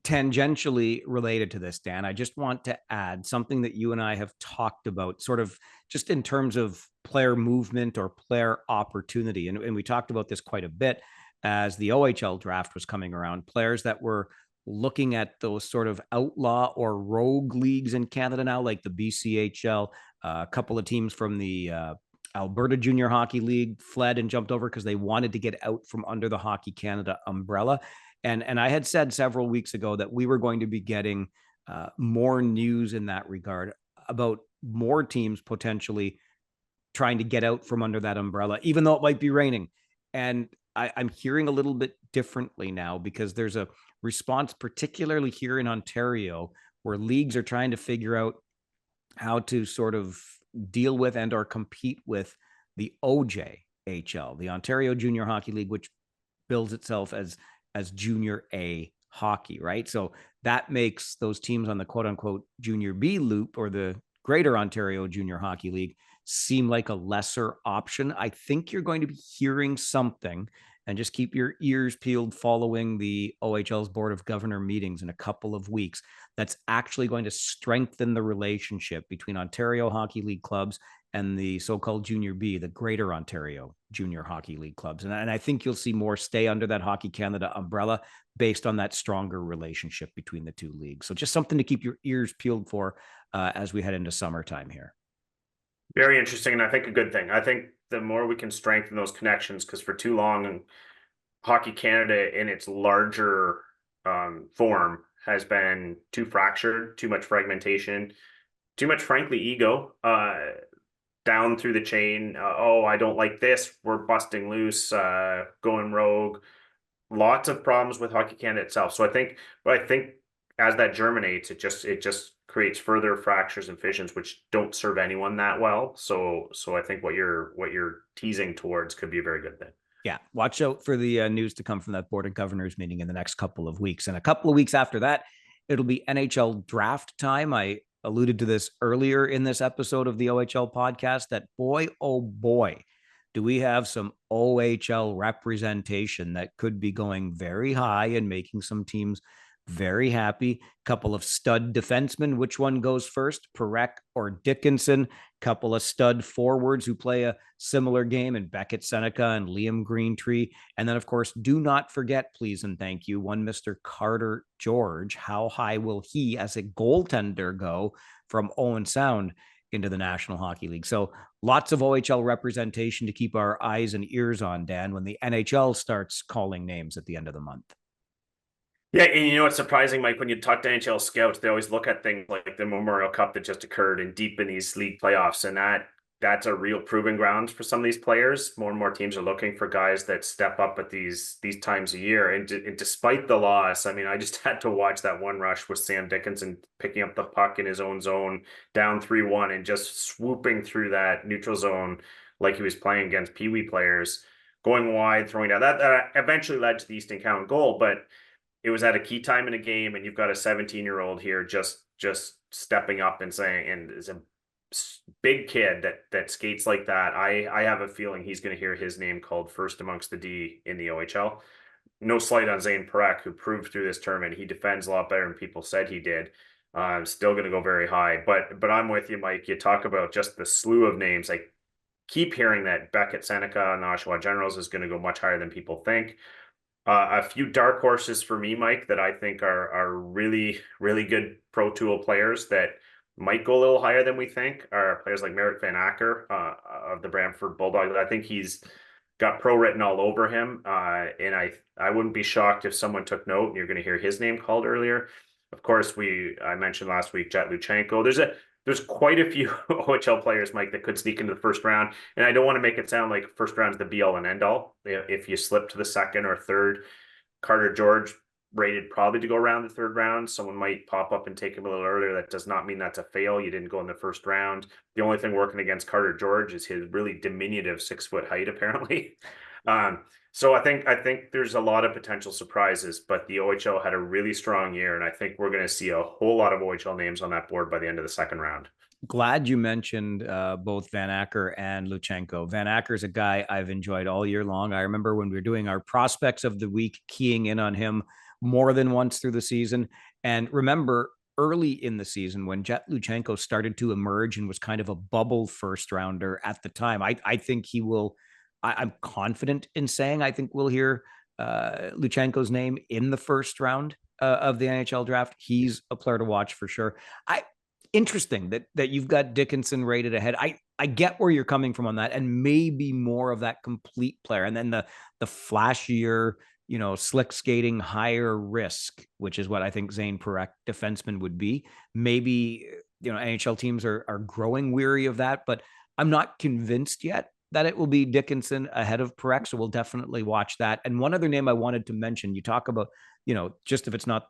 tangentially related to this, Dan, I just want to add something that you and I have talked about, sort of just in terms of player movement or player opportunity. And we talked about this quite a bit as the OHL draft was coming around. Players that were looking at those sort of outlaw or rogue leagues in Canada now, like the BCHL, a couple of teams from the Alberta Junior Hockey League fled and jumped over because they wanted to get out from under the Hockey Canada umbrella. And I had said several weeks ago that we were going to be getting more news in that regard about more teams potentially trying to get out from under that umbrella, even though it might be raining. And I'm hearing a little bit differently now because there's a response, particularly here in Ontario, where leagues are trying to figure out how to sort of deal with and or compete with the OJHL, the Ontario Junior Hockey League, which bills itself as junior A hockey, right? So that makes those teams on the quote unquote junior B loop or the Greater Ontario Junior Hockey League seem like a lesser option. I think you're going to be hearing something, and just keep your ears peeled following the OHL's Board of Governor meetings in a couple of weeks. That's actually going to strengthen the relationship between Ontario Hockey League clubs and the so-called Junior B, the Greater Ontario Junior Hockey League clubs. And I think you'll see more stay under that Hockey Canada umbrella based on that stronger relationship between the two leagues. So just something to keep your ears peeled for as we head into summertime here. Very interesting, and I think a good thing. I think the more we can strengthen those connections, because for too long, Hockey Canada in its larger form has been too fractured, too much fragmentation, too much, frankly, ego down through the chain. Oh, I don't like this. We're busting loose, going rogue. Lots of problems with Hockey Canada itself. So I think as that germinates, it just creates further fractures and fissions, which don't serve anyone that well. So I think what you're teasing towards could be a very good thing. Yeah, watch out for the news to come from that Board of Governors meeting in the next couple of weeks. And a couple of weeks after that, it'll be NHL draft time. I alluded to this earlier in this episode of the OHL podcast that boy, oh boy, do we have some OHL representation that could be going very high and making some teams very happy. Couple of stud defensemen. Which one goes first, Parekh or Dickinson? Couple of stud forwards who play a similar game in Beckett Seneca and Liam Greentree. And then, of course, do not forget, please and thank you, one Mr. Carter George. How high will he as a goaltender go from Owen Sound into the National Hockey League? So lots of OHL representation to keep our eyes and ears on, Dan, when the NHL starts calling names at the end of the month. Yeah, and you know what's surprising, Mike, when you talk to NHL scouts, they always look at things like the Memorial Cup that just occurred and deep in these league playoffs, and that's a real proving ground for some of these players. More and more teams are looking for guys that step up at these times a year. And despite the loss, I mean, I just had to watch that one rush with Sam Dickinson picking up the puck in his own zone, down 3-1, and just swooping through that neutral zone like he was playing against Pee Wee players, going wide, throwing down. That eventually led to the Easton County goal, but it was at a key time in a game, and you've got a 17-year-old here just stepping up and saying, and is a big kid that skates like that. I have a feeling he's going to hear his name called first amongst the D in the OHL. No slight on Zane Parekh, who proved through this tournament he defends a lot better than people said he did. Still going to go very high, but I'm with you, Mike. You talk about just the slew of names. I keep hearing that Beckett Seneca and the Oshawa Generals is going to go much higher than people think. A few dark horses for me, Mike, that I think are really, really good Pro Tool players that might go a little higher than we think are players like Merrick Van Acker of the Brantford Bulldogs. I think he's got pro written all over him, and I wouldn't be shocked if someone took note and you're going to hear his name called earlier. Of course, I mentioned last week Jet Luchenko. There's quite a few OHL players, Mike, that could sneak into the first round. And I don't want to make it sound like first round is the be all and end all. If you slip to the second or third, Carter George rated probably to go around the third round. Someone might pop up and take him a little earlier. That does not mean that's a fail. You didn't go in the first round. The only thing working against Carter George is his really diminutive 6-foot height, apparently. So I think there's a lot of potential surprises, but the OHL had a really strong year, and I think we're going to see a whole lot of OHL names on that board by the end of the second round. Glad you mentioned both Van Acker and Luchenko. Van Acker is a guy I've enjoyed all year long. I remember when we were doing our prospects of the week, keying in on him more than once through the season. And remember, early in the season when Jet Luchenko started to emerge and was kind of a bubble first rounder at the time, I think he will. I'm confident in saying I think we'll hear Luchenko's name in the first round of the NHL draft. He's a player to watch for sure. Interesting that you've got Dickinson rated ahead. I get where you're coming from on that, and maybe more of that complete player, and then the flashier, slick skating, higher risk, which is what I think Zane Parekh defenseman would be. Maybe NHL teams are growing weary of that, but I'm not convinced yet that it will be Dickinson ahead of Parekh. So we'll definitely watch that. And one other name I wanted to mention, you talk about, just if it's not,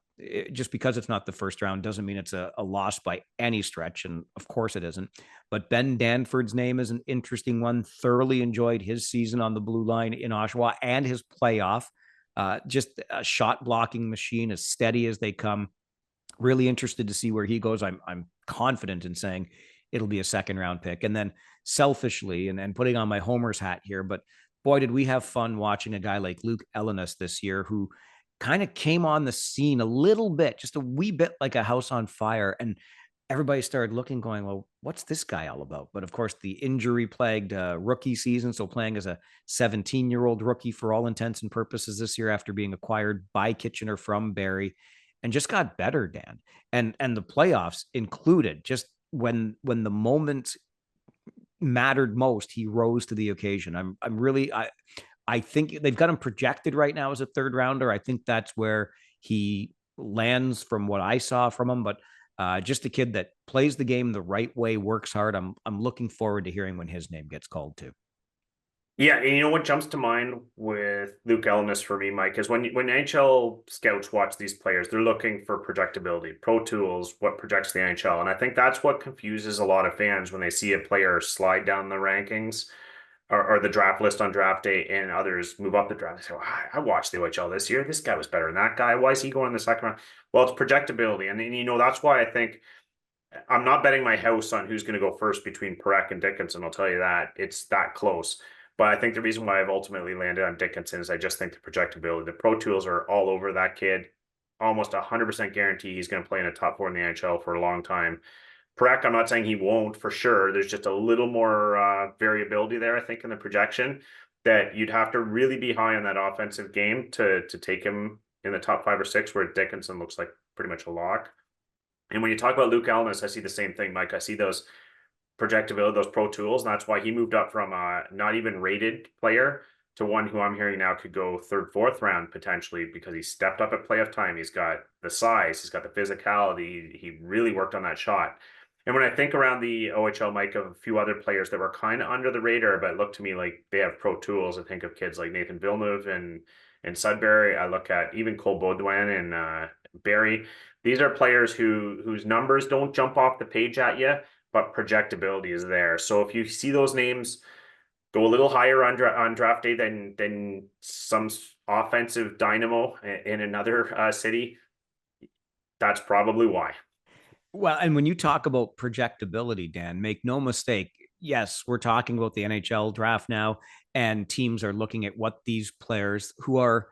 just because it's not the first round doesn't mean it's a loss by any stretch. And of course it isn't. But Ben Danford's name is an interesting one. Thoroughly enjoyed his season on the blue line in Oshawa and his playoff. Just a shot blocking machine, as steady as they come. Really interested to see where he goes. I'm confident in saying it'll be a second round pick. And then selfishly, and putting on my Homer's hat here, but boy, did we have fun watching a guy like Luke Ellenis this year, who kind of came on the scene a little bit, just a wee bit like a house on fire. And everybody started looking, going, well, what's this guy all about? But of course, the injury plagued rookie season. So playing as a 17-year-old rookie for all intents and purposes this year after being acquired by Kitchener from Barrie, and just got better, Dan. And the playoffs included, just when the moment mattered most, he rose to the occasion. I'm really I think they've got him projected right now as a third rounder. I think that's where he lands from what I saw from him. But just a kid that plays the game the right way, works hard. I'm looking forward to hearing when his name gets called too. Yeah, and you know what jumps to mind with Luke Ellenis for me, Mike, is when NHL scouts watch these players, they're looking for projectability, pro tools, what projects the NHL. And I think that's what confuses a lot of fans when they see a player slide down the rankings or the draft list on draft day and others move up the draft. They say, well, I watched the OHL this year. This guy was better than that guy. Why is he going in the second round? Well, it's projectability. And that's why I think I'm not betting my house on who's going to go first between Parekh and Dickinson. I'll tell you that. It's that close. But I think the reason why I've ultimately landed on Dickinson is I just think the projectability, the pro tools are all over that kid. Almost 100% guarantee he's going to play in the top four in the NHL for a long time. Parekh, I'm not saying he won't for sure. There's just a little more variability there, I think, in the projection that you'd have to really be high on that offensive game to take him in the top 5 or 6, where Dickinson looks like pretty much a lock. And when you talk about Luke Ellenis, I see the same thing, Mike. I see those projectability, those pro tools, and that's why he moved up from a not even rated player to one who I'm hearing now could go third, fourth round potentially, because he stepped up at playoff time. He's got the size, he's got the physicality. He really worked on that shot. And when I think around the OHL, Mike, of a few other players that were kind of under the radar, but look to me like they have pro tools, I think of kids like Nathan Villeneuve and Sudbury. I look at even Cole Baudouin and Barrie. These are players whose numbers don't jump off the page at you, but projectability is there. So if you see those names go a little higher on draft day than some offensive dynamo in another city, that's probably why. Well, and when you talk about projectability, Dan, make no mistake. Yes, we're talking about the NHL draft now, and teams are looking at what these players who are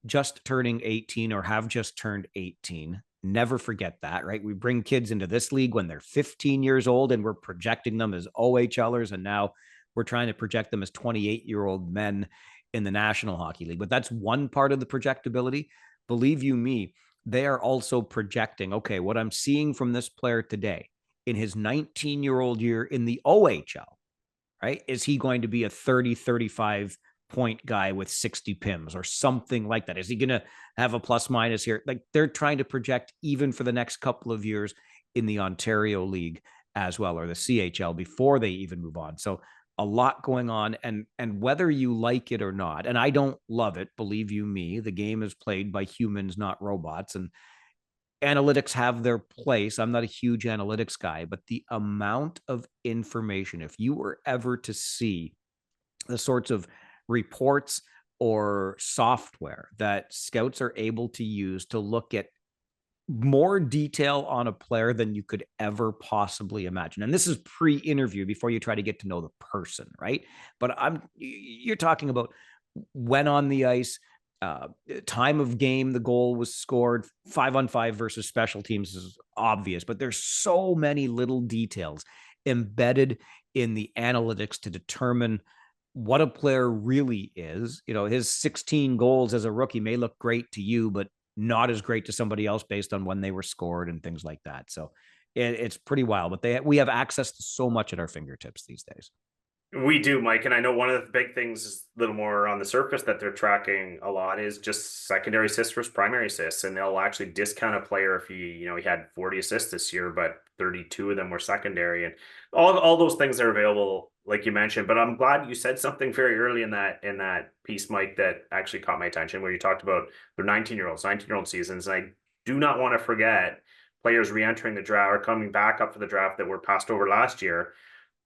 just turning 18 or have just turned 18. Never forget that, right? We bring kids into this league when they're 15 years old and we're projecting them as OHL'ers. And now we're trying to project them as 28-year-old men in the National Hockey League. But that's one part of the projectability. Believe you me, they are also projecting, okay, what I'm seeing from this player today in his 19-year-old year in the OHL, right? Is he going to be a 30, 35 point guy with 60 PIMs or something like that? Is he going to have a plus minus here? Like, they're trying to project even for the next couple of years in the Ontario League as well, or the CHL, before they even move on. So a lot going on, and whether you like it or not, and I don't love it, believe you me, the game is played by humans, not robots, and analytics have their place. I'm not a huge analytics guy, but the amount of information, if you were ever to see the sorts of reports or software that scouts are able to use to look at more detail on a player than you could ever possibly imagine. And this is pre-interview, before you try to get to know the person, right? But you're talking about when on the ice, time of game the goal was scored. 5-on-5 versus special teams is obvious, but there's so many little details embedded in the analytics to determine what a player really is. His 16 goals as a rookie may look great to you, but not as great to somebody else based on when they were scored and things like that. So it's pretty wild, but we have access to so much at our fingertips these days. We do, Mike, and I know one of the big things is a little more on the surface that they're tracking a lot is just secondary assists versus primary assists, and they'll actually discount a player if he had 40 assists this year, but 32 of them were secondary, and all those things are available, like you mentioned. But I'm glad you said something very early in that piece, Mike, that actually caught my attention, where you talked about their 19-year-old seasons, and I do not want to forget players re-entering the draft or coming back up for the draft that were passed over last year.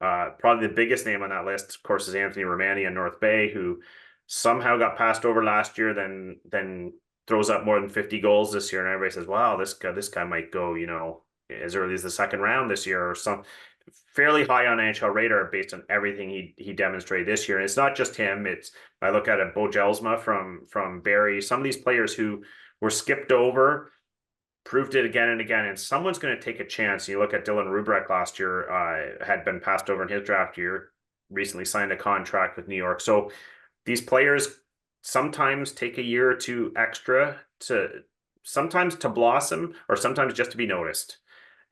Probably the biggest name on that list, of course, is Anthony Romani in North Bay, who somehow got passed over last year, then throws up more than 50 goals this year, and everybody says, "Wow, this guy might go, as early as the second round this year," or some fairly high on NHL radar based on everything he demonstrated this year. And it's not just him; I look at a Bo Jelsma from Barrie. Some of these players who were skipped over proved it again and again, and someone's going to take a chance. You look at Dylan Rubrek last year, had been passed over in his draft year, recently signed a contract with New York. So these players sometimes take a year or two extra sometimes to blossom, or sometimes just to be noticed.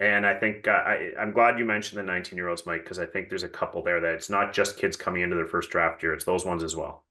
And I think I'm glad you mentioned the 19-year-olds, Mike, because I think there's a couple there that it's not just kids coming into their first draft year, it's those ones as well.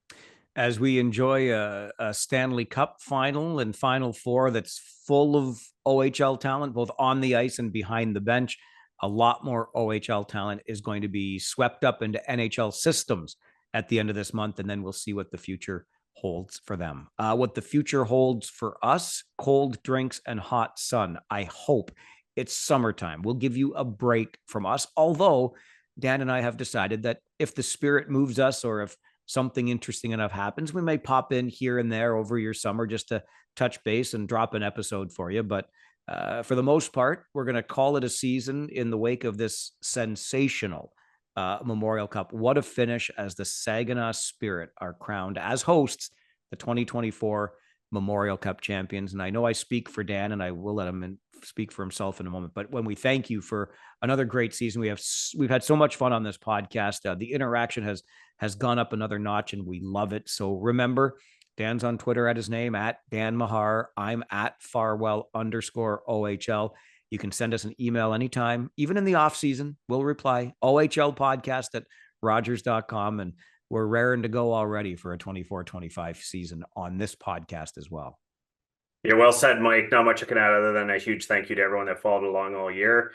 As we enjoy a Stanley Cup final and Final Four that's full of OHL talent, both on the ice and behind the bench, a lot more OHL talent is going to be swept up into NHL systems at the end of this month, and then we'll see what the future holds for them. What the future holds for us, cold drinks and hot sun. I hope it's summertime. We'll give you a break from us, although Dan and I have decided that if the spirit moves us, or if something interesting enough happens, we may pop in here and there over your summer just to touch base and drop an episode for you. But for the most part, we're going to call it a season in the wake of this sensational Memorial Cup. What a finish, as the Saginaw Spirit are crowned as hosts, the 2024 Memorial Cup champions. And I know I speak for Dan, and I will let him speak for himself in a moment. But when we thank you for another great season, we've had so much fun on this podcast. The interaction has gone up another notch, and we love it. So remember, Dan's on Twitter at his name, at Dan Mahar. I'm at Farwell_OHL. You can send us an email anytime, even in the off season. We'll reply. OHLpodcast@Rogers.com. And we're raring to go already for a 24-25 season on this podcast as well. Yeah, well said, Mike. Not much I can add other than a huge thank you to everyone that followed along all year.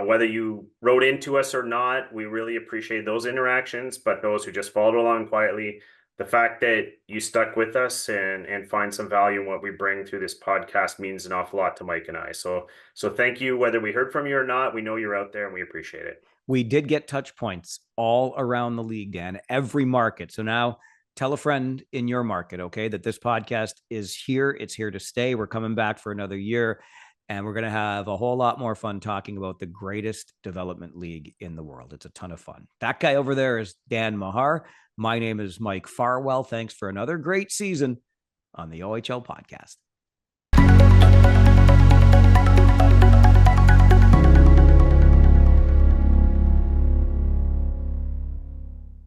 Whether you wrote into us or not, we really appreciate those interactions, but those who just followed along quietly, the fact that you stuck with us and find some value in what we bring through this podcast means an awful lot to Mike and I. So thank you, whether we heard from you or not. We know you're out there and we appreciate it. We did get touch points all around the league, Dan, every market. So now tell a friend in your market, okay, that this podcast is here. It's here to stay. We're coming back for another year, and we're going to have a whole lot more fun talking about the greatest development league in the world. It's a ton of fun. That guy over there is Dan Mahar. My name is Mike Farwell. Thanks for another great season on the OHL podcast.